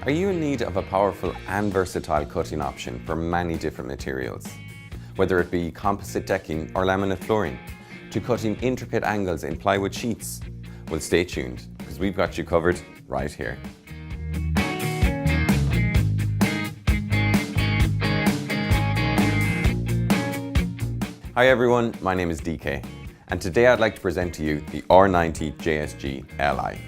Are you in need of a powerful and versatile cutting option for many different materials? Whether it be composite decking or laminate flooring, to cutting intricate angles in plywood sheets? Well, stay tuned, because we've got you covered right here. Hi everyone, my name is DK, and today I'd like to present to you the R90JGS-Li,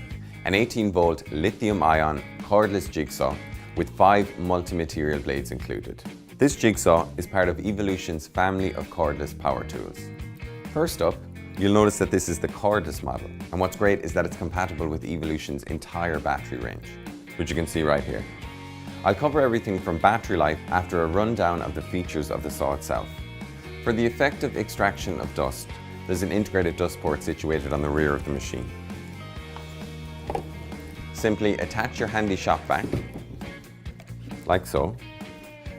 an 18-volt lithium-ion cordless jigsaw with 5 multi-material blades included. This jigsaw is part of Evolution's family of cordless power tools. First up, you'll notice that this is the cordless model, and what's great is that it's compatible with Evolution's entire battery range, which you can see right here. I'll cover everything from battery life after a rundown of the features of the saw itself. For the effective extraction of dust, there's an integrated dust port situated on the rear of the machine. Simply attach your handy shop vac, like so,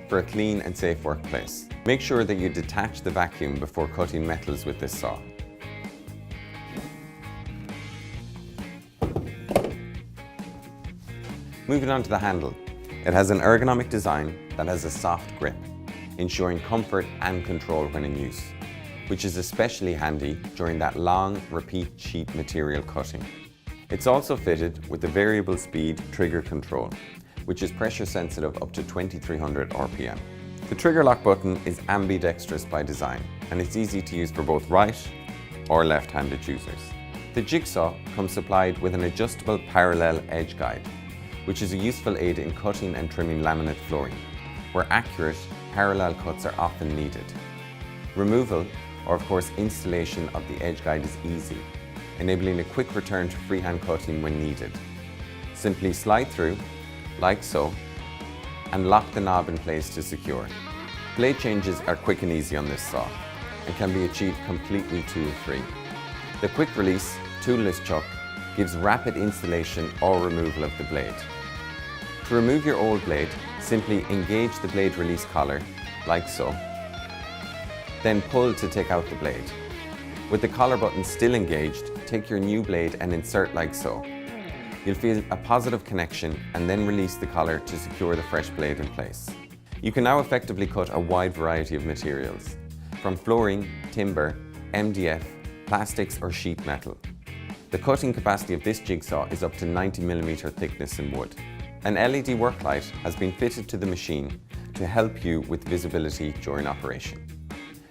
for a clean and safe workplace. Make sure that you detach the vacuum before cutting metals with this saw. Moving on to the handle, it has an ergonomic design that has a soft grip, ensuring comfort and control when in use, which is especially handy during that long, repeat sheet material cutting. It's also fitted with the variable speed trigger control, which is pressure sensitive up to 2300 RPM. The trigger lock button is ambidextrous by design, and it's easy to use for both right or left-handed users. The jigsaw comes supplied with an adjustable parallel edge guide, which is a useful aid in cutting and trimming laminate flooring, where accurate, parallel cuts are often needed. Removal, or of course installation of the edge guide is easy, enabling a quick return to freehand cutting when needed. Simply slide through, like so, and lock the knob in place to secure. Blade changes are quick and easy on this saw, and can be achieved completely tool-free. The quick release, toolless chuck gives rapid installation or removal of the blade. To remove your old blade, simply engage the blade release collar, like so, then pull to take out the blade. With the collar button still engaged, take your new blade and insert like so. You'll feel a positive connection and then release the collar to secure the fresh blade in place. You can now effectively cut a wide variety of materials, from flooring, timber, MDF, plastics or sheet metal. The cutting capacity of this jigsaw is up to 90mm thickness in wood. An LED work light has been fitted to the machine to help you with visibility during operation.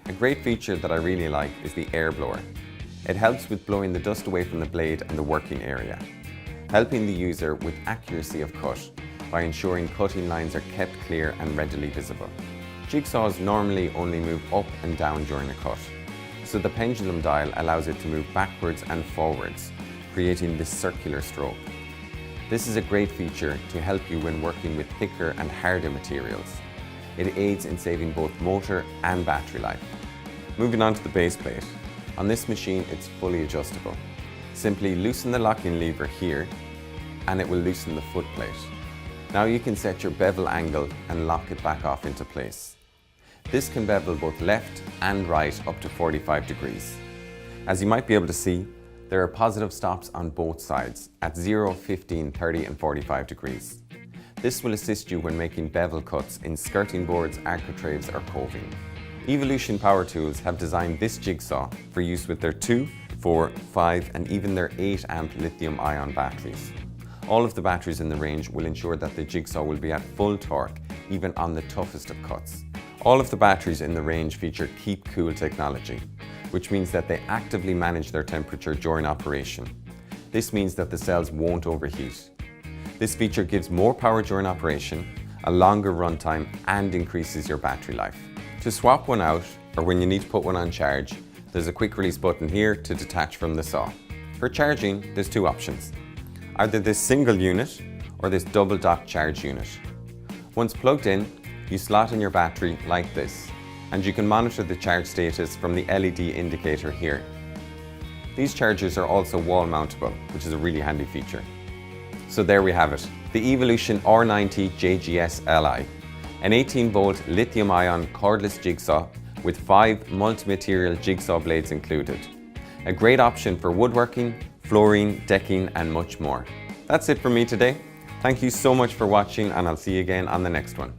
A great feature that I really like is the air blower. It helps with blowing the dust away from the blade and the working area, helping the user with accuracy of cut by ensuring cutting lines are kept clear and readily visible. Jigsaws normally only move up and down during a cut, so the pendulum dial allows it to move backwards and forwards, creating this circular stroke. This is a great feature to help you when working with thicker and harder materials. It aids in saving both motor and battery life. Moving on to the base plate. On this machine, it's fully adjustable. Simply loosen the locking lever here, and it will loosen the foot plate. Now you can set your bevel angle and lock it back off into place. This can bevel both left and right up to 45 degrees. As you might be able to see, there are positive stops on both sides at 0, 15, 30 and 45 degrees. This will assist you when making bevel cuts in skirting boards, architraves or coving. Evolution Power Tools have designed this jigsaw for use with their 2, 4, 5 and even their 8 amp lithium-ion batteries. All of the batteries in the range will ensure that the jigsaw will be at full torque even on the toughest of cuts. All of the batteries in the range feature Keep Cool technology, which means that they actively manage their temperature during operation. This means that the cells won't overheat. This feature gives more power during operation, a longer runtime and increases your battery life. To swap one out, or when you need to put one on charge, there's a quick release button here to detach from the saw. For charging, there's 2 options. Either this single unit or this double dock charge unit. Once plugged in, you slot in your battery like this, and you can monitor the charge status from the LED indicator here. These chargers are also wall mountable, which is a really handy feature. So there we have it, the Evolution R90JGS-Li, an 18-volt lithium-ion cordless jigsaw with 5 multi-material jigsaw blades included. A great option for woodworking, flooring, decking and much more. That's it for me today. Thank you so much for watching, and I'll see you again on the next one.